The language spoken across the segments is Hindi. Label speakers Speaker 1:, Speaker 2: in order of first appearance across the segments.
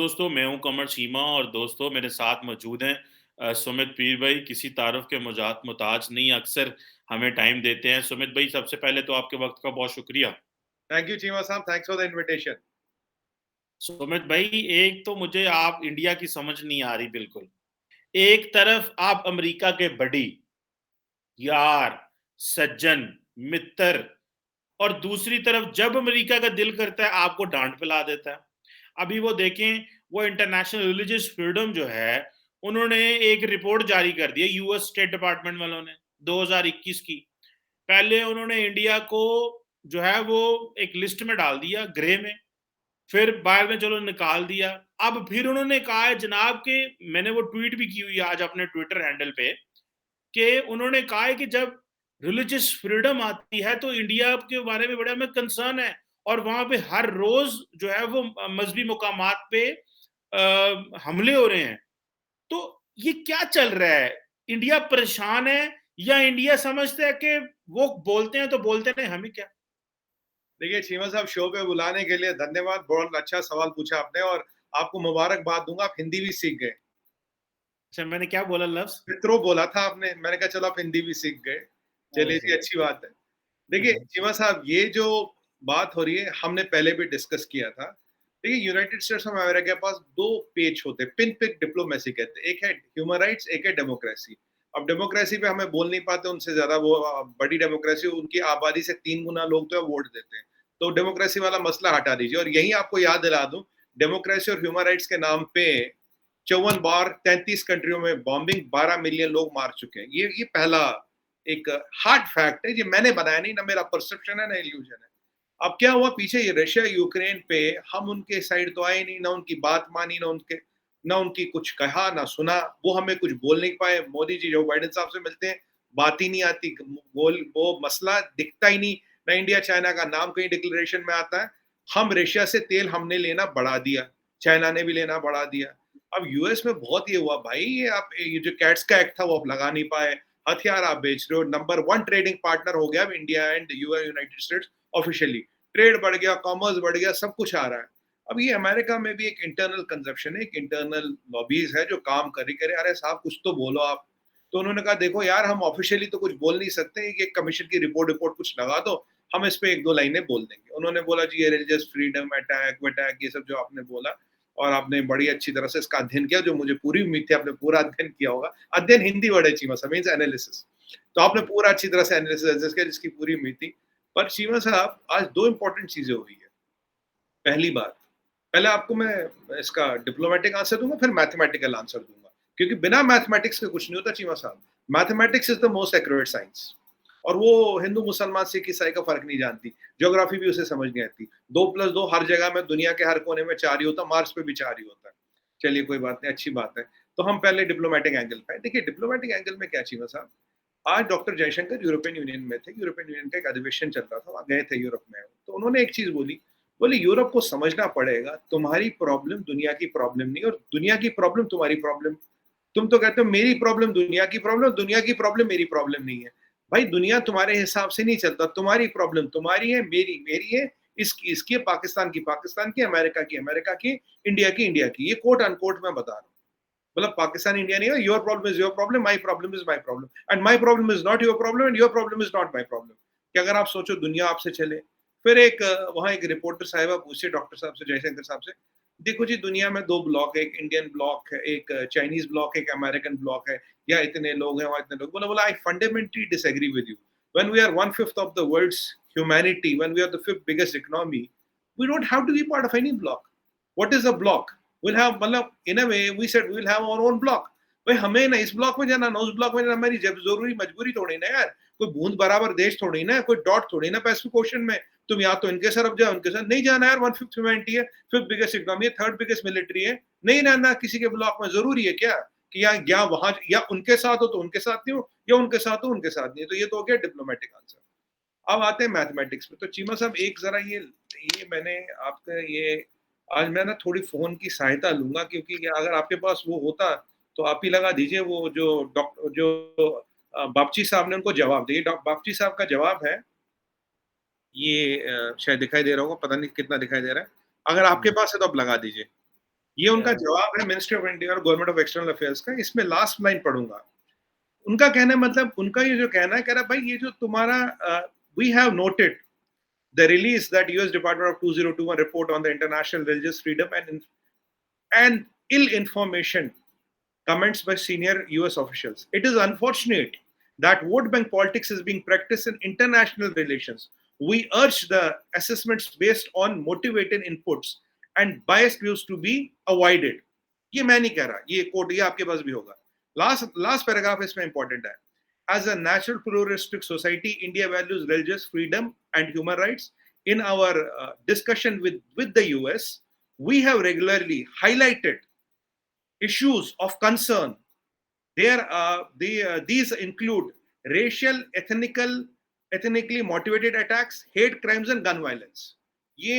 Speaker 1: दोस्तों, मैं हूँ कमर चीमा और दोस्तों मेरे साथ मौजूद हैं सुमित पीर भाई। किसी तारुफ के मुजात मुताज नहीं, अक्सर हमें टाइम देते हैं। सुमित भाई, सबसे पहले तो आपके वक्त का बहुत शुक्रिया।
Speaker 2: थैंक यू चीमा साहब, thanks for the invitation.
Speaker 1: Sumit भाई, एक तो मुझे आप इंडिया की समझ नहीं आ रही बिल्कुल। एक तरफ आप अमेरिका के बड़ी यार, सज्जन, मित्र, और दूसरी तरफ जब अमेरिका का दिल करता है आपको डांट पिला देता है। अभी वो देखें, वो इंटरनेशनल रिलीजियस फ्रीडम जो है, उन्होंने एक रिपोर्ट जारी कर दी है यूएस स्टेट डिपार्टमेंट वालों ने 2021 की। पहले उन्होंने इंडिया को जो है वो एक लिस्ट में डाल दिया, ग्रे में। फिर बाद में चलो निकाल दिया। अब फिर उन्होंने कहा है जनाब के, मैंने वो ट्वीट भी की हुई है आज अपने ट्विटर हैंडल पे, कि उन्होंने कहा है कि जब रिलीजियस फ्रीडम आती है तो इंडिया के बारे में बड़ा हमें कंसर्न है। और वहां पे हर रोज जो है वो मजहबी मुकामात पे हमले हो रहे हैं। तो ये क्या चल रहा है? इंडिया परेशान है या इंडिया समझता है कि वो बोलते हैं तो बोलते नहीं, हमें क्या?
Speaker 2: देखिए चीमा साहब, शो पे बुलाने के लिए धन्यवाद। बहुत अच्छा सवाल पूछा आपने और आपको मुबारकबाद दूंगा, आप हिंदी भी सीख गए।
Speaker 1: अच्छा, मैंने क्या बोला लफ्ज?
Speaker 2: मित्रों बोला था आपने, मैंने कहा चलो आप हिंदी भी सीख गए। चलिए जी, अच्छी बात है। देखिए चीमा साहब, ये जो बात हो रही है हमने पहले भी डिस्कस किया था। देखिए, यूनाइटेड स्टेट्स ऑफ अमेरिका के पास दो पेज होते हैं, पिन पिक डिप्लोमेसी कहते हैं। एक है ह्यूमन राइट्स, एक है डेमोक्रेसी। अब डेमोक्रेसी पे हमें बोल नहीं पाते, उनसे ज्यादा वो बड़ी डेमोक्रेसी, उनकी आबादी से 3 गुना लोग तो वोट देते हैं। तो डेमोक्रेसी वाला मसला हटा दीजिए। और यही आपको याद दिला दूं, डेमोक्रेसी और ह्यूमन राइट्स के नाम पे 54 बार 33 कंट्रियों में बॉम्बिंग, 12 मिलियन लोग मार चुके हैं। ये पहला एक हार्ड फैक्ट है, ये मैंने बनाया नहीं, ना मेरा परसेप्शन है ना इल्यूजन है। अब क्या हुआ पीछे, ये रशिया यूक्रेन पे हम उनके साइड तो आए नहीं, ना उनकी बात मानी, ना उनकी कुछ कहा ना सुना। वो हमें कुछ बोल नहीं पाए। मोदी जी जो बाइडेन साहब से मिलते हैं, बात ही नहीं आती, वो मसला दिखता ही नहीं। ना इंडिया चाइना का नाम कहीं डिक्लेरेशन में आता है। हम रशिया से तेल हमने लेना बढ़ा दिया, चाइना ने भी लेना बढ़ा दिया। अब यूएस में बहुत ये हुआ भाई, ये जो कैट्स का एक्ट था वो आप लगा नहीं पाए। हथियार आप बेच रहे हो, नंबर 1 ट्रेडिंग पार्टनर हो गया अब India and United states officially. Trade बढ़ गया, कॉमर्स बढ़ गया, सब कुछ आ रहा है। अब ये अमेरिका में भी एक इंटरनल कंजप्शन है, एक इंटरनल लॉबीज है जो काम कर रही, करे अरे साहब कुछ तो बोलो आप। तो उन्होंने कहा देखो यार, हम ऑफिशियली तो कुछ बोल नहीं सकते, ये कमीशन की रिपोर्ट रिपोर्ट कुछ लगा दो, हम इस पे 1-2 लाइनें बोल देंगे। उन्होंने बोला जी, ये रिलीजियस फ्रीडम अटैक वटैक ये सब जो आपने बोला, और आपने बड़ी अच्छी तरह से इसका अध्ययन किया, जो मुझे पूरी उम्मीद थी आपने पूरा अध्ययन किया होगा। अध्ययन हिंदी वर्ड है चीमा साहब, मीन्स एनालिसिस। तो आपने पूरा अच्छी तरह से एनालिसिस किया, जिसकी पूरी उम्मीद थी। पर चीमा साहब, आज 2 इंपॉर्टेंट चीजें हुई है। पहली बात, पहले आपको मैं इसका डिप्लोमेटिक आंसर दूंगा, फिर मैथमेटिकल आंसर दूंगा, क्योंकि बिना मैथमेटिक्स के कुछ नहीं होता चीमा साहब। Mathematics is the most accurate science. और वो हिंदू मुसलमान सिख ईसाई का फर्क नहीं जानती। ज्योग्राफी भी उसे समझ नहीं आती। 2+2 हर जगह में, दुनिया के हर कोने में 4 ही होता, मार्स पे भी 4 ही होता है। चलिए कोई बात नहीं, अच्छी बात है। तो हम पहले डिप्लोमेटिक एंगल पे आए। देखिए डिप्लोमेटिक एंगल में क्या चीमा साहब, आज डॉक्टर जयशंकर यूरोपियन यूनियन में थे, यूरोपियन यूनियन का एक अधिवेशन चल रहा था, वहां गए थे यूरोप में। तो उन्होंने एक चीज बोली, बोले यूरोप को समझना पड़ेगा, तुम्हारी प्रॉब्लम दुनिया की प्रॉब्लम नहीं, और दुनिया की प्रॉब्लम तुम्हारी प्रॉब्लम। तुम तो कहते हो मेरी प्रॉब्लम दुनिया की प्रॉब्लम, दुनिया की प्रॉब्लम मेरी प्रॉब्लम नहीं है। भाई दुनिया तुम्हारे हिसाब से नहीं चलता, तुम्हारी प्रॉब्लम तुम्हारी है, मेरी मेरी है, इसकी है, पाकिस्तान की, अमेरिका की, इंडिया की। ये कोट अनकोट मैं बता रहा हूँ। मतलब पाकिस्तान इंडिया नहीं है। Your problem is your problem, my problem is my problem, and my problem is not your problem, and your problem is not my problem. कि अगर आप सोचो दुनिया आपसे चले। फिर एक वहां एक रिपोर्टर साहिबा पूछे डॉक्टर साहब से, जयशंकर साहब से, देखो जी दुनिया में 2 ब्लॉक है, एक इंडियन ब्लॉक है, एक चाइनीज ब्लॉक है, एक अमेरिकन ब्लॉक है, या इतने लोग हैं वहां इतने लोग। बोला I fundamentally disagree with you. When we are 1/5 of the world's humanity, when we are the 5th biggest economy, we don't have to be part of any block. What is a block? we'll have, मतलब in a way we said we'll have our own block। भाई हमें ना इस ब्लॉक में जाना ना उस ब्लॉक में जाना, हमारी जब जरूरी मजबूरी थोड़ी ना यार। कोई बूंद बराबर देश थोड़ी ना, कोई डॉट थोड़ी ना पैसिफिक ओशन में। तुम या तो इनके तरफ जाओ, उनके साथ नहीं जाना यार। 1/5 ह्यूमैनिटी है, 5th बिगेस्ट इकोनॉमी है, 3rd बिगेस्ट मिलिट्री है, नहीं रहना किसी के ब्लॉक में। जरूरी है क्या कि या वहां या उनके साथ हो तो उनके साथ नहीं हो, या उनके साथ हो उनके साथ नहीं हो। तो ये तो हो गया डिप्लोमेटिक आंसर। अब आते हैं मैथमेटिक्स में। तो चीमा साहब एक जरा ये मैंने आपका ये, आज मैं ना थोड़ी फोन की सहायता लूंगा, क्योंकि अगर आपके पास वो होता तो आप ही लगा दीजिए। वो जो डॉक्टर जो बापची साहब ने उनको जवाब दिए, बापची साहब का जवाब है ये, शायद दिखाई दे रहा होगा, पता नहीं कितना दिखाई दे रहा है। अगर आपके पास है तो आप लगा दीजिए। ये उनका जवाब है मिनिस्ट्री ऑफ इंडिया और गवर्नमेंट ऑफ एक्सटर्नल अफेयर्स का। इसमें लास्ट लाइन पढ़ूंगा। उनका कहना है, मतलब उनका ये जो कहना है, कह रहा भाई ये जो तुम्हारा we have noted the release that US Department of 2021 report on the international religious freedom and ill information comments by senior US officials. It is unfortunate that vote bank politics is being practiced in international relations. We urge the assessments based on motivated inputs and biased views to be avoided. ये मैं नहीं कह रहा, ये कोट ये आपके पास भी होगा। लास्ट पैराग्राफ इसमें इंपॉर्टेंट है। As a natural pluralistic society, India values religious freedom and human rights. In our discussion with the US, we have regularly highlighted issues of concern. These include racial, ethnically motivated attacks, hate crimes and gun violence. ये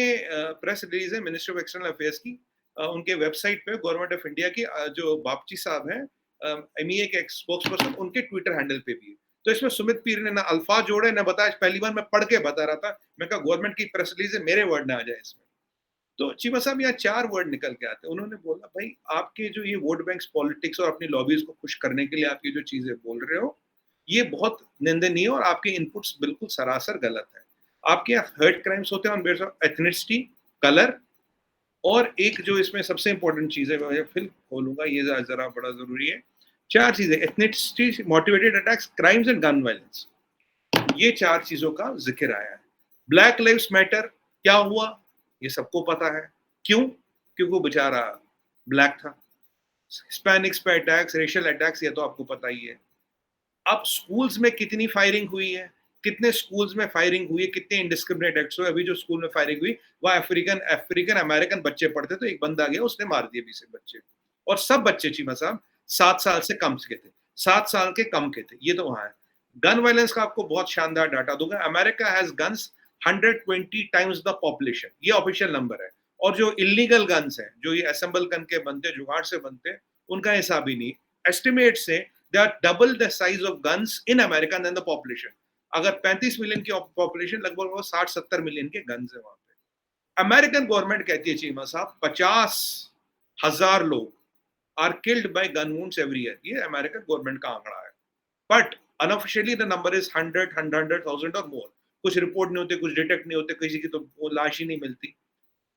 Speaker 2: प्रेस रिलीज है मिनिस्ट्री ऑफ एक्सटर्नल अफेयर्स की, उनके वेबसाइट पे गवर्नमेंट ऑफ इंडिया की जो बापची साहब हैं एमईए के स्पोक्स पर्सन, उनके ट्विटर हैंडल पे भी है। तो इसमें सुमित पीर ने ना अल्फाज जोड़े ना बताया, पहली बार मैं पढ़ के बता रहा था, मैं कहा गवर्नमेंट की प्रेस रिलीज है, मेरे वर्ड ना आ जाए इसमें। तो चीमा साहब यहाँ 4 वर्ड निकल के आते हैं। उन्होंने बोला भाई आपके जो ये वोट बैंक्स पॉलिटिक्स और अपनी लॉबीज को खुश करने के लिए आप ये जो चीजें बोल रहे हो, ये बहुत निंदनीय और आपके इनपुट्स बिल्कुल सरासर गलत है। आपके यहाँ हर्ट क्राइम्स होते हैं on base of ethnicity, colour, और एक जो इसमें सबसे इंपॉर्टेंट चीज है, मैं फिर खोलूंगा, ये जरा बड़ा जरूरी है। 4 चीजें, ethnicity motivated attacks, crimes and gun violence, ये 4 चीजों का जिक्र आया है। ब्लैक लाइव्स मैटर क्या हुआ ये सबको पता है, क्यों? क्योंकि वो बेचारा ब्लैक था। हिस्पैनिक्स पे अटैक्स, रेशियल अटैक्स, ये तो आपको पता ही है। अब स्कूल्स में कितनी फायरिंग हुई है, कितने स्कूल्स में फायरिंग हुई है, कितने इंडिस्क्रिमिनेट एक्ट्स हुए। अभी जो स्कूल में फायरिंग हुई वह अफ्रीकन अमेरिकन बच्चे पढ़ते, तो एक बंदा गया उसने मार दिया 20 बच्चे, और सब बच्चे चीमा साहब 7 साल से कम के थे, 7 साल के कम के थे। ये तो वहां है। गन वायलेंस का आपको बहुत शानदार डाटा दूंगा। America has guns 120 times the population, ये ऑफिशियल नंबर है। और जो इलीगल गन्स हैं, जो ये असेंबल गन के बनते, जुगाड़ से बनते, उनका हिसाब ही नहीं। एस्टिमेट से they are double the size of guns in America than the population. अगर 35 मिलियन की पॉपुलेशन, लगभग 60-70 मिलियन के गन्स है वहां पे। अमेरिकन गवर्नमेंट कहती है चीमा साहब 50,000 लोग are killed by gun wounds every year. ये अमेरिकन गवर्नमेंट का आंकड़ा है, but unofficially the number is 100,000 और मोर। कुछ रिपोर्ट नहीं होते, कुछ डिटेक्ट नहीं होते, किसी की तो वो लाश ही नहीं मिलती।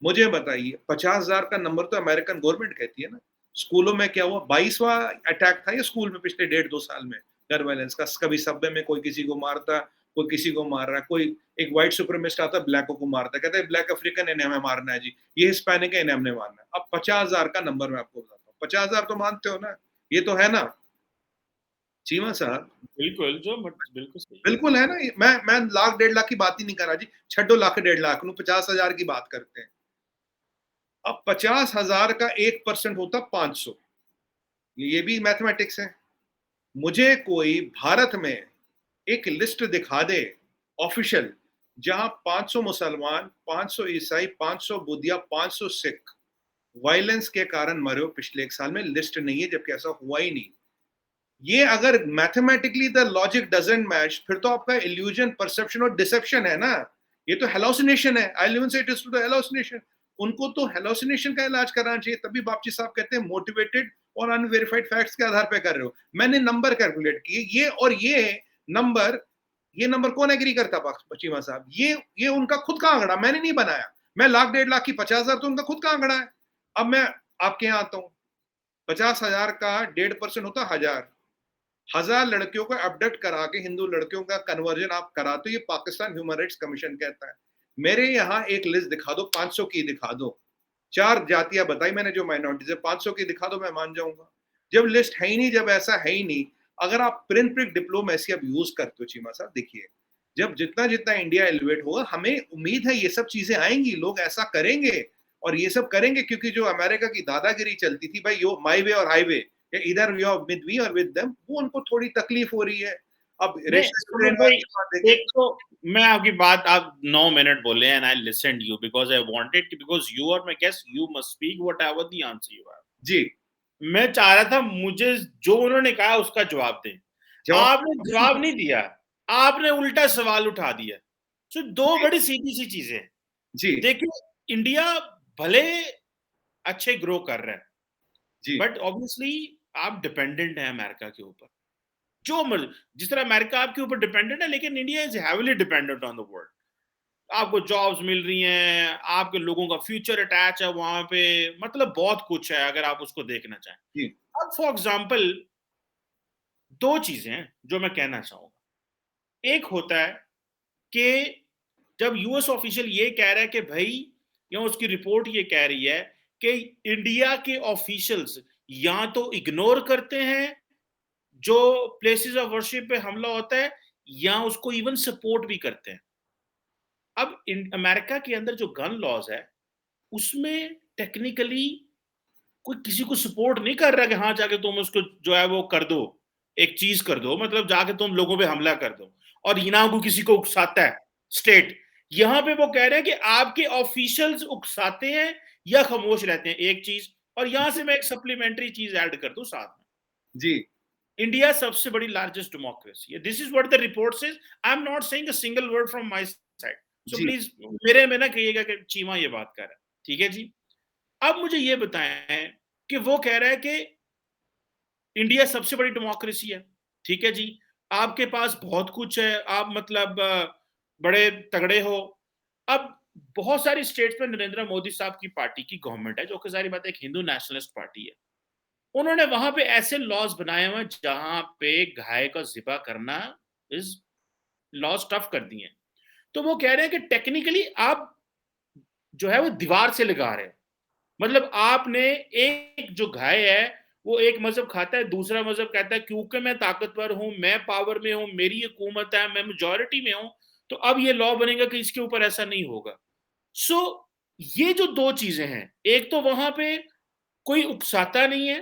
Speaker 2: मुझे बताइए 50,000 का नंबर तो अमेरिकन गवर्नमेंट कहती है ना। स्कूलों में क्या हुआ, 22वां अटैक था ये स्कूल में पिछले 1.5-2 साल में गन वायलेंस का। कभी सबवे में कोई किसी को मारता, कोई किसी को मार रहा है, कोई एक व्हाइट सुप्रीमिस्ट आता है ब्लैकों को मारता है, कहता है ब्लैक अफ्रीकन इन्हें हमें मारना है जी, ये हिस्पैनिक है इन्हें हमने मारना है। अब 50,000 का नंबर मैं आपको बताता हूँ। 50,000 तो मानते हो ना, ये तो है ना चीमा साहब?
Speaker 1: बिल्कुल, जो बिल्कुल सही,
Speaker 2: बिल्कुल है ना। मैं लाख 1.5 लाख की बात ही नहीं कर रहा जी, छड्डो लाख 1.5 लाख, 50,000 की बात करते हैं। अब 50,000 का 1% होता 500, ये भी मैथमेटिक्स है। मुझे कोई भारत में एक लिस्ट दिखा दे ऑफिशियल, जहां 500 मुसलमान, 500 ईसाई, 500 बुद्धिया, 500 सिख वायलेंस के कारण मरे हो पिछले 1 साल में। लिस्ट नहीं है, जबकि ऐसा हुआ ही नहीं। ये अगर mathematically the logic doesn't match, फिर तो आपका इल्यूजन, परसेप्शन और डिसेप्शन है ना। ये तो हेलोसिनेशन है। आई लिव इन से it is to the hallucination. उनको तो हेलोसिनेशन का इलाज कराना चाहिए। तभी बापची साहब कहते हैं मोटिवेटेड और अनवेरिफाइड फैक्ट्स के आधार पर कर रहे हो। मैंने नंबर कैलकुलेट किए, ये और ये नंबर कौन एग्री करता चीमा साहब? ये उनका खुद का आंकड़ा, मैंने नहीं बनाया। मैं लाख 1.5 लाख की 50,000 तो उनका खुद का आंकड़ा है। अब मैं आपके यहाँ आता हूँ, 50,000 का 1.5% होता 1,000 लड़कियों को अबडक्ट करा के हिंदू लड़कियों का कन्वर्जन आप कराते हो, ये पाकिस्तान ह्यूमन राइट्स कमीशन कहता है। मेरे यहाँ एक लिस्ट दिखा दो, 500 की दिखा दो। 4 जातियां बताई मैंने जो माइनॉरिटीज है, 500 की दिखा दो, मैं मान जाऊंगा। जब लिस्ट है ही नहीं, जब ऐसा है ही नहीं, अगर आप प्रिंट प्रिक डिप्लोमेसी अब यूज करते हो चीमा साहब, देखिए जब जितना जितना इंडिया एलिवेट होगा, हमें उम्मीद है ये सब चीजें आएंगी, लोग ऐसा करेंगे। और ये सब करेंगे क्योंकि जो अमेरिका की दादागिरी चलती थी, भाई यो माई वे और हाईवे, इधर वी आर विद वी और विद देम, वो उनको थोड़ी तकलीफ हो रही है। अब
Speaker 1: एक तो मैं आपकी बात, आप 9 मिनट बोले and I listened you because I wanted to, because you are my guest, you must speak whatever the answer you have.
Speaker 2: जी,
Speaker 1: मैं चाह रहा था मुझे जो उन्होंने कहा उसका जवाब दें। आपने जवाब नहीं दिया, आपने उल्टा सवाल उठा दिया। तो 2 बड़ी सीधी सी चीजें।
Speaker 2: जी,
Speaker 1: देखिए, इंडिया भले अच्छे ग्रो कर रहा है,
Speaker 2: जी,
Speaker 1: बट ऑब्वियसली आप डिपेंडेंट हैं अमेरिका के ऊपर। जिस तरह अमेरिका आपके ऊपर डिपेंडेंट है, लेकिन India is heavily dependent on the world. आपको जॉब्स मिल रही हैं, आपके लोगों का फ्यूचर अटैच है वहां पे, मतलब बहुत कुछ है अगर आप उसको देखना चाहें।
Speaker 2: जी,
Speaker 1: अब फॉर एग्जाम्पल दो चीजें हैं जो मैं कहना चाहूंगा। एक होता है कि जब यूएस ऑफिशियल ये कह रहा है कि भाई, या उसकी रिपोर्ट ये कह रही है कि इंडिया के ऑफिशियल्स या तो इग्नोर करते हैं जो प्लेसेस ऑफ वर्शिप पे हमला होता है, या उसको इवन सपोर्ट भी करते हैं। अब अमेरिका के अंदर जो गन लॉज है, उसमें टेक्निकली कोई किसी को सपोर्ट नहीं कर रहा कि हाँ जाके तुम उसको जो है वो कर दो, एक चीज कर दो, मतलब जाके तुम लोगों पे हमला कर दो, और यहाँ को किसी को उकसाता है स्टेट। यहाँ पे वो कह रहे हैं कि आपके ऑफिशियल्स उकसाते हैं या खामोश रहते हैं, एक चीज। और यहां से मैं एक सप्लीमेंट्री चीज ऐड कर दूं साथ में।
Speaker 2: जी,
Speaker 1: इंडिया सबसे बड़ी लार्जेस्ट डेमोक्रेसी है, this is what the report says. I am not saying a single word from my side, so
Speaker 2: जी,
Speaker 1: प्लीज मेरे में ना कहिएगा कि चीमा ये बात कर रहा है, ठीक है जी। अब मुझे ये बताएं कि वो कह रहा है कि इंडिया सबसे बड़ी डेमोक्रेसी है, ठीक है जी, आपके पास बहुत कुछ है, आप मतलब बड़े तगड़े हो। अब बहुत सारी स्टेट्स में नरेंद्र मोदी साहब की पार्टी की गवर्नमेंट है, जो कि सारी बात एक हिंदू नेशनलिस्ट पार्टी है। उन्होंने वहां पे ऐसे लॉज बनाए हुए जहां पे गाय का जिबा करना इज लॉज टफ कर दिए हैं। तो वो कह रहे हैं कि टेक्निकली आप जो है वो दीवार से लगा रहे हैं। मतलब आपने एक जो गाय है, वो एक मजहब खाता है, दूसरा मजहब कहता है क्योंकि मैं ताकतवर हूं, मैं पावर में हूं, मेरी हुकूमत है, मैं मेजोरिटी में हूं, तो अब ये लॉ बनेगा कि इसके ऊपर ऐसा नहीं होगा। सो ये जो दो चीजें हैं, एक तो वहां पे कोई उकसाता नहीं है,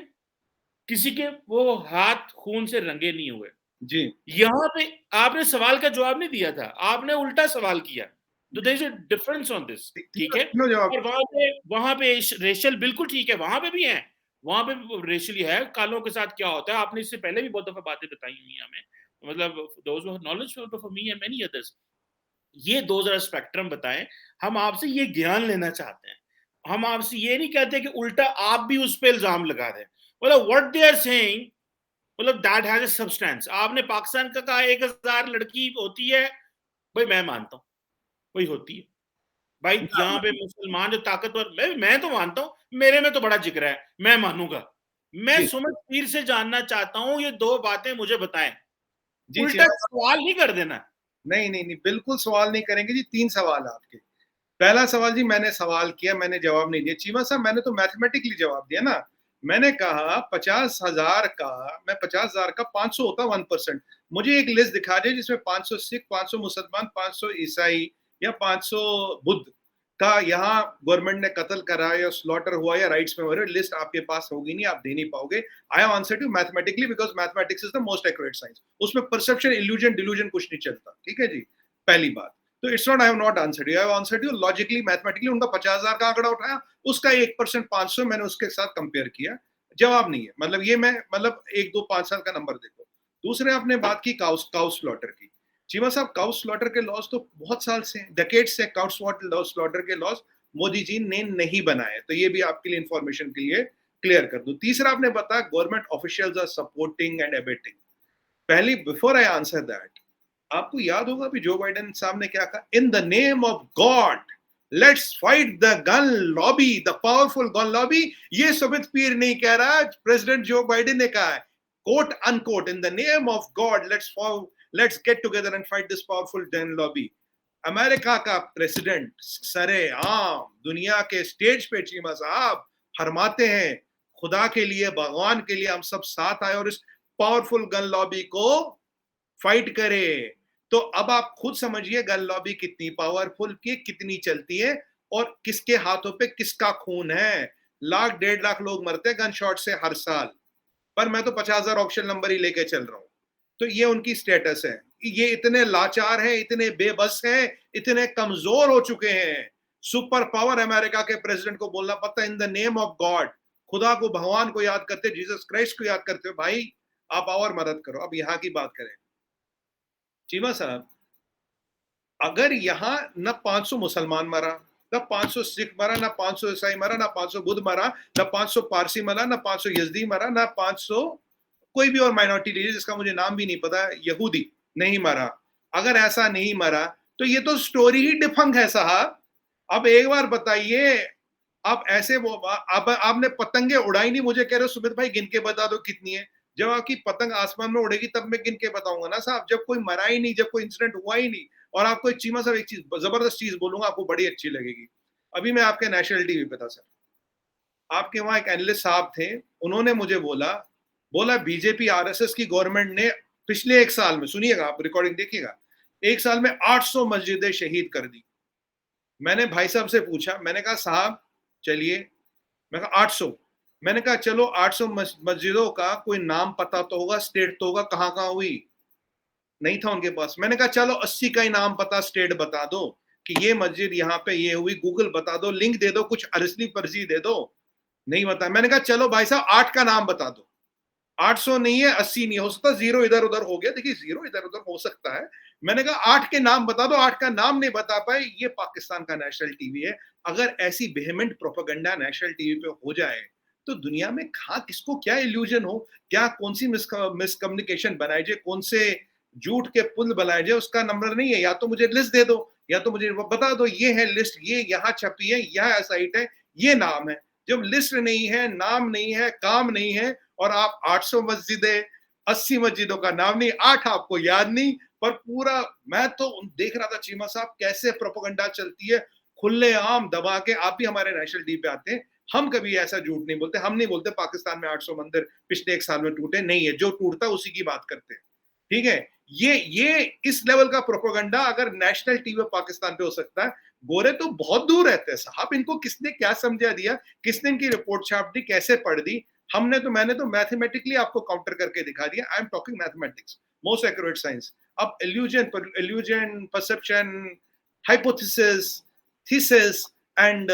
Speaker 1: किसी के वो हाथ खून से रंगे नहीं हुए।
Speaker 2: जी,
Speaker 1: यहां पे आपने सवाल का जवाब नहीं दिया था, आपने उल्टा सवाल किया। तो there is a difference on this, ठीक
Speaker 2: तीनों
Speaker 1: है।
Speaker 2: तीनों जवाब।
Speaker 1: और वहां पे रेशियल बिल्कुल ठीक है, वहां पे भी है, वहां पे रेशियली है। कालों के साथ क्या होता है, आपने इससे पहले भी बहुत दफा बातें बताई हुई हैं हमें, मतलब those who knowledge for me and many others. ये दो जरा स्पेक्ट्रम बताएं। हम आपसे ये ज्ञान लेना चाहते हैं, हम आपसे ये नहीं कहते कि उल्टा आप भी उस पर इल्जाम लगा दें। मतलब व्हाट दे आर सेइंग, मतलब दैट हैज अ सब्सटेंस। आपने पाकिस्तान का कहा 1,000 लड़की होती है, भाई मैं मानता हूँ वही होती है। भाई यहाँ पे मुसलमान जो ताकतवर, मैं तो मानता हूँ, मेरे में तो बड़ा जिक्र है, मैं मानूंगा। मैं
Speaker 2: जी,
Speaker 1: सुमित पीर से जानना चाहता हूँ, ये दो बातें मुझे बताएं,
Speaker 2: जी,
Speaker 1: उल्टा
Speaker 2: चीमा साहब,
Speaker 1: सवाल नहीं कर देना।
Speaker 2: नहीं, नहीं, नहीं, बिल्कुल सवाल नहीं करेंगे जी, 3 सवाल है आपके। पहला सवाल जी मैंने सवाल किया, मैंने जवाब नहीं दिया। चीमा साहब मैंने तो मैथमेटिकली जवाब दिया ना। मैंने कहा 50,000 का, मैं 50,000 का 500 होता 1%। मुझे एक लिस्ट दिखा दीजिए जिसमें 500 सिख, 500 मुसलमान, 500 ईसाई या 500 बुद्ध का यहाँ गवर्नमेंट ने कत्ल करा या स्लॉटर हुआ या राइट्स में हो रहे, लिस्ट आपके पास होगी नहीं, आप दे नहीं पाओगे। I have answered you mathematically because mathematics is the most accurate science. उसमें परसेप्शन, इल्यूजन, डिल्यूजन कुछ नहीं चलता। ठीक है जी? पहली बात। तो it's not I have not answered you, I have answered you logically, mathematically. उनका 50,000 का आंकड़ा उठाया, उसका 1% 500 मैंने उसके साथ कंपेयर किया। जवाब नहीं है, मतलब ये मैं, मतलब 1 2 5 साल का नंबर देखो। दूसरे आपने बात की काउ काउ स्लॉटर की। चीमा साहब काउ स्लॉटर के लॉज तो बहुत साल से, डेकेड्स से काउ स्लॉटर के लॉज मोदी जी ने नहीं बनाए। तो ये भी आपके लिए इंफॉर्मेशन के लिए क्लियर कर दूं। तीसरा आपने बताया government officials are supporting and abetting. पहली, बिफोर आई आंसर दैट, आपको याद होगा भी जो बाइडेन साहब ने क्या कहा, in the name of God let's fight the gun lobby, the powerful gun lobby. ये सुमित पीर नहीं कह रहा, प्रेसिडेंट जो बाइडेन ने कहा है, quote unquote, in the name of God let's get together and fight this powerful gun lobby. America का प्रेसिडेंट सरे आम दुनिया के स्टेज पे चीमा साहब फरमाते हैं, खुदा के लिए, भगवान के लिए हम सब साथ आए और इस पावरफुल गन लॉबी को फाइट करे। तो अब आप खुद समझिए गन लॉबी कितनी पावरफुल, की कितनी चलती है और किसके हाथों पे किसका खून है। लाख 1.5 लाख लोग मरते हैं गन शॉट से हर साल, पर मैं तो 50,000 ऑप्शन नंबर ही लेके चल रहा हूं। तो ये उनकी स्टेटस है। ये इतने लाचार हैं, इतने बेबस हैं, इतने कमजोर हो चुके हैं। सुपर पावर अमेरिका के प्रेसिडेंट को बोलना पड़ता है in the name of God, खुदा को, भगवान को याद करते, जीसस क्राइस्ट को याद करते हो, भाई आप और मदद करो। अब यहाँ की बात करें चीमा साहब, अगर यहां न 500 मुसलमान मरा, ना 500 सिख मरा, ना 500 ईसाई मरा, ना 500 बुद्ध मरा, ना 500 पारसी मरा, ना 500 यजदी मरा, ना 500 कोई भी और माइनॉरिटी लीडर जिसका मुझे नाम भी नहीं पता, यहूदी नहीं मरा। अगर ऐसा नहीं मरा तो ये तो स्टोरी ही डिफंक है साहब। अब एक बार बताइए, आप ऐसे वो आप आपने पतंगे उड़ाई नहीं, मुझे कह रहे हो सुमित भाई गिन के बता दो कितनी है। जब आपकी पतंग आसमान में उड़ेगी तब मैं गिन के बताऊंगा ना साहब, जब कोई मरा ही नहीं, जब कोई इंसिडेंट हुआ ही नहीं। और आपको एक चीमा साहब एक चीज जबरदस्त चीज बोलूंगा, आपको बड़ी अच्छी लगेगी। अभी मैं आपके नेशनल टीवी पे था सर, आपके वहां एक एनालिस्ट साहब थे, उन्होंने मुझे बोला बोला बीजेपी आरएसएस की गवर्नमेंट ने पिछले एक साल में, सुनिएगा आप रिकॉर्डिंग देखिएगा, एक साल में 800 मस्जिदें शहीद कर दी। मैंने भाई साहब से पूछा, मैंने कहा साहब चलिए, मैं कहा 800, मैंने कहा चलो 800 मस्जिदों का कोई नाम पता तो होगा, स्टेट तो होगा, कहां कहां हुई, नहीं था उनके पास। मैंने कहा चलो 80 का ही नाम पता, स्टेट बता दो कि ये मस्जिद यहाँ पे ये हुई, गूगल बता दो, लिंक दे दो, कुछ अरसली पर्ची दे दो, नहीं बता। मैंने कहा चलो भाई साहब 8 का नाम बता दो, 800 नहीं है, 80 नहीं हो सकता, जीरो इधर उधर हो गया, देखिए जीरो इधर उधर हो सकता है। मैंने कहा 8 के नाम बता दो, 8 का नाम नहीं बता पाए, ये पाकिस्तान का नेशनल टीवी है। अगर ऐसी वेहेमेंट प्रोपेगेंडा नेशनल टीवी पे हो जाए तो दुनिया में कहां किसको क्या इल्यूजन हो, क्या कौन सी मिसकम्युनिकेशन बनाई जाए, कौन से झूठ के पुल बनाए जाए, उसका नंबर नहीं है। या तो मुझे लिस्ट दे दो, या तो मुझे बता दो ये है लिस्ट, ये यहाँ छपी है, यह साइट है, ये नाम है। जब लिस्ट नहीं है, नाम नहीं है, काम नहीं है, और आप 800 मस्जिदें, 80 मस्जिदों का नाम नहीं, 8 आपको याद नहीं, पर पूरा मैं तो देख रहा था चीमा साहब कैसे प्रोपेगेंडा चलती है खुले आम दबा के। आप भी हमारे नेशनल टीवी पे आते हैं, हम कभी ऐसा झूठ नहीं बोलते, हम नहीं बोलते पाकिस्तान में 800 मंदिर पिछले एक साल में टूटे, नहीं है, जो टूटता उसी की बात करते हैं, ठीक है। ये इस लेवल का प्रोपेगेंडा अगर नेशनल टीवी पाकिस्तान पे हो सकता है, गोरे तो बहुत दूर रहते हैं साहब, इनको किसने क्या समझा दिया, किसने इनकी रिपोर्ट छाप दी, कैसे पढ़ दी। मैंने तो मैथमेटिकली आपको काउंटर करके दिखा दिया। I am talking mathematics, most accurate science. अब illusion perception, hypothesis, thesis and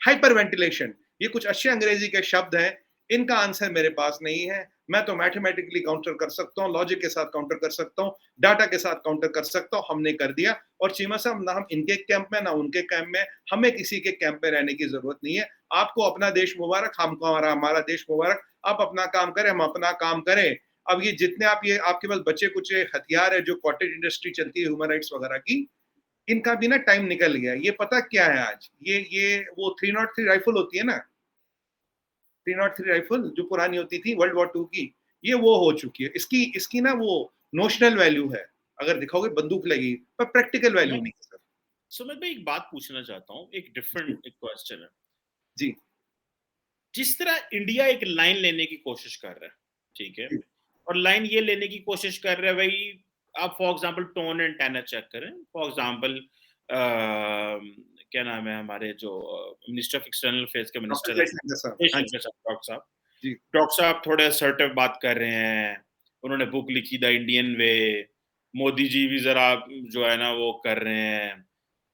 Speaker 2: hyperventilation, ये कुछ अच्छे अंग्रेजी के शब्द हैं, इनका आंसर मेरे पास नहीं है। मैं तो मैथमेटिकली काउंटर कर सकता हूँ, लॉजिक के साथ काउंटर कर सकता हूँ, डाटा के साथ काउंटर कर सकता हूँ, हमने कर दिया। और चीमा साहब ना हम इनके कैंप में ना उनके कैंप में, हमें किसी के कैंप में रहने की जरूरत नहीं है। आपको अपना देश मुबारक, हमको हमारा देश मुबारक, आप अपना काम करें, हम अपना काम करें। अब ये जितने आप ये आपके पास बचे कुछ हथियार है, जो कॉटेज इंडस्ट्री चलती है ह्यूमन राइट्स वगैरह की, इनका भी ना टाइम निकल गया। ये पता क्या है आज, ये वो 303 राइफल होती है ना, 303 राइफल जो पुरानी होती थी वर्ल्ड वॉर 2 की, ये वो हो चुकी है। इसकी इसकी ना वो नोशनल वैल्यू है, अगर दिखाओगे बंदूक लगेगी, पर प्रैक्टिकल वैल्यू नहीं है सर।
Speaker 1: सुमित भाई एक बात पूछना चाहता हूँ, एक डिफरेंट एक क्वेश्चन है।
Speaker 2: जी
Speaker 1: जिस तरह इंडिया एक लाइन लेने की कोशिश कर रहा है, ठीक है, और लाइन ये लेने की कोशिश कर रहा है भाई, आप for example tone and tenor check करें। फॉर एग्जांपल क्या नाम है हमारे जो मिनिस्टर ऑफ एक्सटर्नल अफेयर्स के मिनिस्टर है, डॉक्टर साहब,
Speaker 2: जी
Speaker 1: डॉक्टर साहब थोड़े असर्टिव बात कर रहे हैं, उन्होंने बुक लिखी the Indian way. Modi ji भी जरा जो है ना वो कर रहे हैं,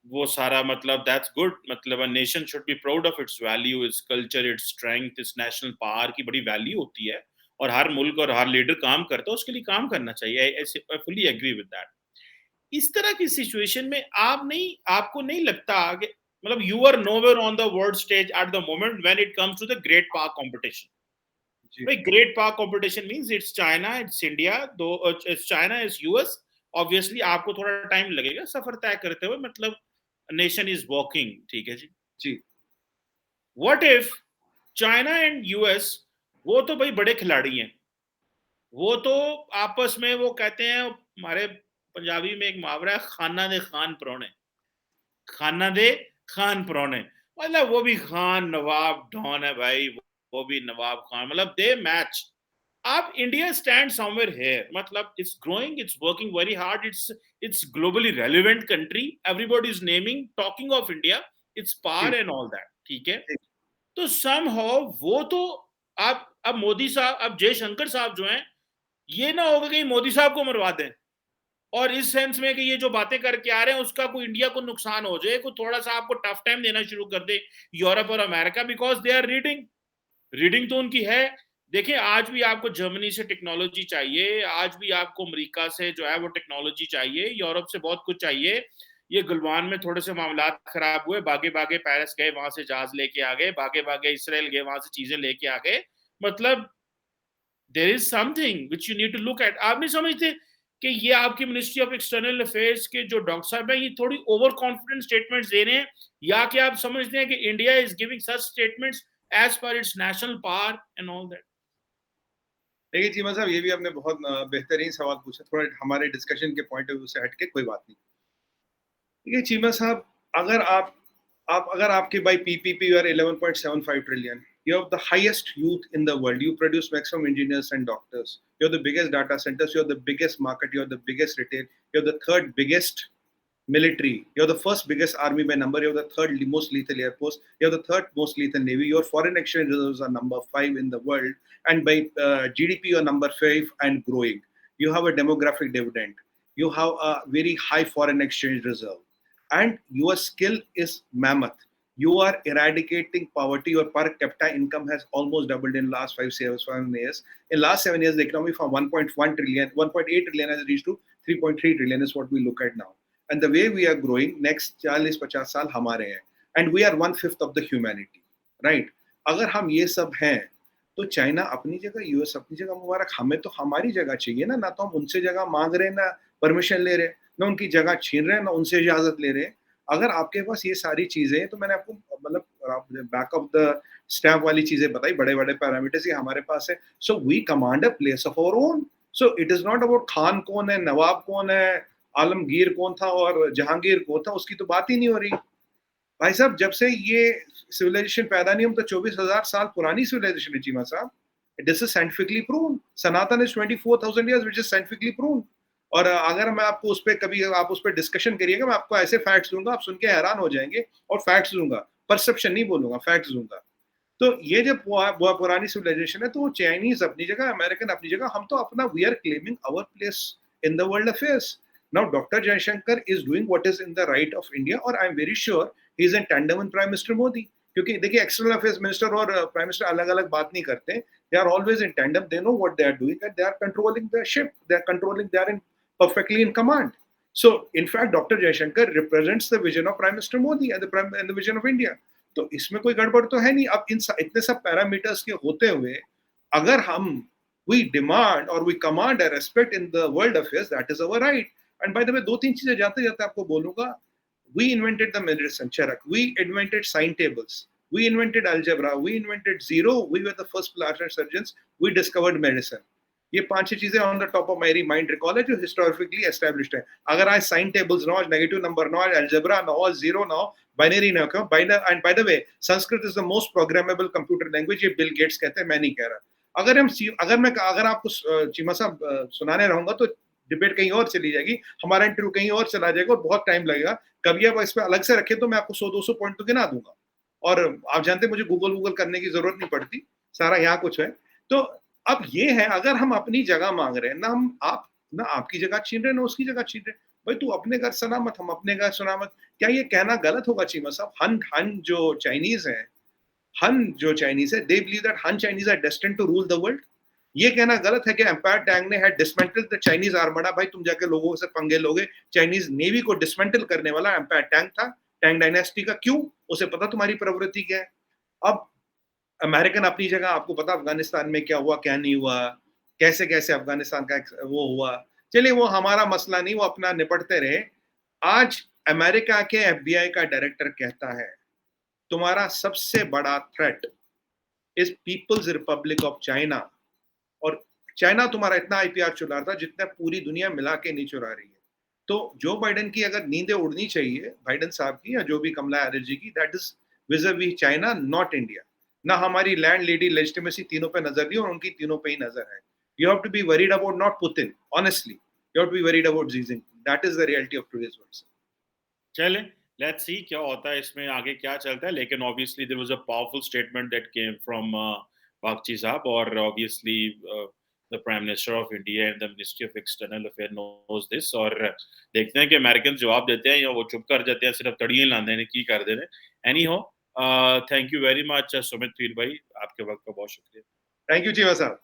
Speaker 1: वो सारा मतलब दैट्स गुड, मतलब a nation should be proud of its value, its culture, its strength, it's national power की बड़ी वैल्यू होती है, और हर मुल्क और हर लीडर काम करता है, उसके लिए काम करना चाहिए। I fully agree with that. इस तरह की सिचुएशन में आपको नहीं लगता कि मतलब you are nowhere on the world stage at the moment when it comes to the great power competition.
Speaker 2: जी
Speaker 1: भाई great power competition means it's China, it's India, though it's China, it's US. Obviously आपको थोड़ा टाइम लगेगा सफर तय करते हुए, मतलब नेशन इज वॉकिंग, ठीक है जी।
Speaker 2: जी
Speaker 1: what if China and US, वो तो भाई बड़े खिलाड़ी हैं, वो तो आपस में वो कहते हैं, हमारे पंजाबी में एक मुहावरा है, खाना दे खान परौने, खाना दे खान परौने, मतलब वो भी खान नवाब डॉन है भाई, वो भी नवाब खान, मतलब दे मैच। आप इंडिया स्टैंड समवेयर हियर, मतलब it's growing, it's working very hard, it's globally relevant country, everybody is naming talking of India, it's
Speaker 2: G
Speaker 1: power and all that, ठीक है।
Speaker 2: जी
Speaker 1: तो समहाउ वो तो आप अब मोदी साहब, अब जयशंकर साहब जो हैं, ये ना होगा कि मोदी साहब को मरवा दें, और इस सेंस में कि ये जो बातें करके आ रहे हैं उसका कोई इंडिया को नुकसान हो जाए, कोई थोड़ा सा आपको टफ टाइम देना शुरू कर दे यूरोप और America, because they are reading, reading तो उनकी है। देखिए आज भी आपको जर्मनी से टेक्नोलॉजी चाहिए, आज भी आपको अमेरिका से जो है वो टेक्नोलॉजी चाहिए, यूरोप से बहुत कुछ चाहिए, ये गुलवान में थोड़े से मामलात खराब हुए, भागे भागे पेरिस गए, वहां से जहाज लेके आ गए, भागे भागे इसराइल गए, वहां से चीजें लेके आ गए। मतलब there is something which you need to look at. आप नहीं समझते कि ये आपकी मिनिस्ट्री ऑफ एक्सटर्नल अफेयर्स के जो डॉक्टर साहब हैं, ये थोड़ी ओवर कॉन्फिडेंट स्टेटमेंट्स दे रहे हैं, या कि आप समझते हैं कि India is giving such statements as per its national power and all that?
Speaker 2: देखिए चीमा साहब, ये भी आपने बहुत बेहतरीन सवाल पूछा, थोड़ा हमारे डिस्कशन के पॉइंट ऑफ व्यू से हटके, कोई बात नहीं। देखिए चीमा साहब, अगर आप अगर आपके बाई पीपीपी और 11.75 trillion, you have the highest youth in the world, you produce maximum engineers and doctors, you're the biggest data centers, you're the biggest market, you're the biggest retail, you're the third biggest military, you're the first biggest army by number, you're the third most lethal air force, you're the third most lethal navy, your foreign exchange reserves are number 5 in the world, and by GDP you're number 5 and growing. You have a demographic dividend, you have a very high foreign exchange reserve, and your skill is mammoth. You are eradicating poverty. Your per capita income has almost doubled in last 7 years. In last 7 years, the economy from 1.1 trillion, 1.8 trillion has reached to 3.3 trillion is what we look at now. And the way we are growing, next 40-50 साल हमारे हैं. And we are 1/5 of the humanity, right? अगर हम ये सब हैं, तो चाइना अपनी जगह, यूएस अपनी जगह, मुबारक, हमें तो हमारी जगह चाहिए ना, ना तो हम उनसे जगह मांग रहे हैं, ना परमिशन ले रहे हैं, ना उनकी जगह छीन रहे हैं, ना उनसे इजाजत ले रहे हैं। अगर आपके पास ये सारी चीजें, तो मैंने आपको मतलब बैक ऑफ द स्टैम्प वाली चीजें बताई, बड़े बड़े पैरामीटर्स ये हमारे पास है। So we command a place of our own. So it is not about Khan कौन है, नवाब कौन है, आलमगीर कौन था और जहांगीर कौन था, उसकी तो बात ही नहीं हो रही। भाई साहब, जब से ये सिविलाइजेशन पैदा नहीं, हम तो 24,000 साल पुरानी सिविलाइजेशन है चीमा साहब। This is scientifically proven. Sanatan is 24,000 years, which is scientifically proven। और अगर मैं आपको उस पर कभी आप उस पर डिस्कशन करिएगा, मैं आपको ऐसे फैक्ट्स दूंगा, आप सुन के हैरान हो जाएंगे। और फैक्ट्स दूंगा, परसेप्शन नहीं बोलूंगा, फैक्ट्स दूंगा। तो ये जब पुरानी सिविलाइजेशन है, तो चाइनीज अपनी जगह, अमेरिकन अपनी जगह, हम तो अपना we are claiming our place in the world affairs. Now doctor Jaishankar is doing what is in the right of India, और I am very sure he is in tandem with prime minister Modi. क्योंकि देखिए, एक्सटर्नल अफेयर्स मिनिस्टर और प्राइम मिनिस्टर अलग अलग बात नहीं करते, they are always in tandem, they know what they are doing and they are controlling the ship, they are controlling, they are in perfectly in command. So, in fact, Dr. Jaishankar represents the vision of Prime Minister Modi and the vision of India. तो इसमें कोई गड़बड़ तो है नहीं। अब इतने सब पैरामीटर्स के होते हुए, अगर हम we demand or we command a respect in the world affairs, that is our right. And by the way, 2-3 चीजें जाते जाते आपको बोलूंगा। We invented the medicine, Charak. We invented sine tables. We invented algebra. We invented zero. We were the first plastic surgeons. We discovered medicine. ये 5-6 चीजें ऑन द टॉप ऑफ मेरी माइंड रिकॉल है, जो हिस्टोरिकली एस्टैब्लिश्ड है। अगर आज साइन टेबल्स ना हो, नेगेटिव नंबर ना हो, अलजेब्रा ना हो, जीरो ना हो, बाइनरी ना हो, and by the way, Sanskrit is the most programmable computer language, ये बिल गेट्स कहते हैं, मैं नहीं कह रहा। अगर आपको चीमा साहब सुनाने रहूंगा, तो डिबेट कहीं और चली जाएगी, हमारा इंटरव्यू कहीं और चला जाएगा और बहुत टाइम लगेगा। कभी आप इस पर अलग से रखें तो मैं आपको 100-200 पॉइंट तो गिना दूंगा। और आप जानते हैं, मुझे गूगल करने की जरूरत नहीं पड़ती, सारा यहाँ कुछ है। तो अब ये है, अगर हम अपनी जगह मांग रहे हैं, ना आपकी जगह छीन रहे, ना उसकी जगह छीन रहे। भाई, तू अपने घर सलामत, हम अपने घर सलामत। क्या ये कहना गलत होगा चीमा साहब? हन जो चाइनीज है, they believe that Han Chinese are destined to rule the world. ये कहना गलत है कि एम्पायर टैंग ने had dismantle the Chinese armada. भाई, तुम जाके लोगों से पंगे लोगे, चाइनीज नेवी को डिसमेंटल करने वाला एम्पायर टैंग था, टैंग डायनेस्टी का। क्यों? उसे पता तुम्हारी प्रवृत्ति क्या है। अब अमेरिकन अपनी जगह, आपको पता अफगानिस्तान में क्या हुआ, क्या नहीं हुआ, कैसे कैसे अफगानिस्तान का वो हुआ। चलिए, वो हमारा मसला नहीं, वो अपना निपटते रहे। आज अमेरिका के FBI का डायरेक्टर कहता है, तुम्हारा सबसे बड़ा threat is People's Republic of China, और चाइना तुम्हारा इतना IPR चुरा रहा था जितना पूरी दुनिया मिला के नहीं चुरा रही है। तो जो बाइडेन की अगर नींदें उड़नी चाहिए, बाइडेन साहब की या जो भी कमला हैरिस जी की, that is विज़-विज़ China, not India. ना हमारी लैंड लेडी लेजिटिमेसी तीनों पे नजर नहीं, और उनकी तीनों पे ही नजर है। You have to be worried about not Putin, honestly you have to be worried about Xi Jinping. That is the reality of today's world.
Speaker 1: चले, लेट्स सी क्या होता है इसमें, आगे क्या चलता है। लेकिन obviously there was a powerful statement that came from Bagchi साहब, और obviously the prime minister of India and the ministry of external affair knows this. और देखते हैं कि अमेरिकन जवाब देते हैं या वो चुप कर जाते हैं, सिर्फ तड़ियां लाते हैं, की कर देने। एनी हो, thank you very much Sumit पीर भाई, आपके वक्त का बहुत शुक्रिया।
Speaker 2: थैंक यू चीमा साहब।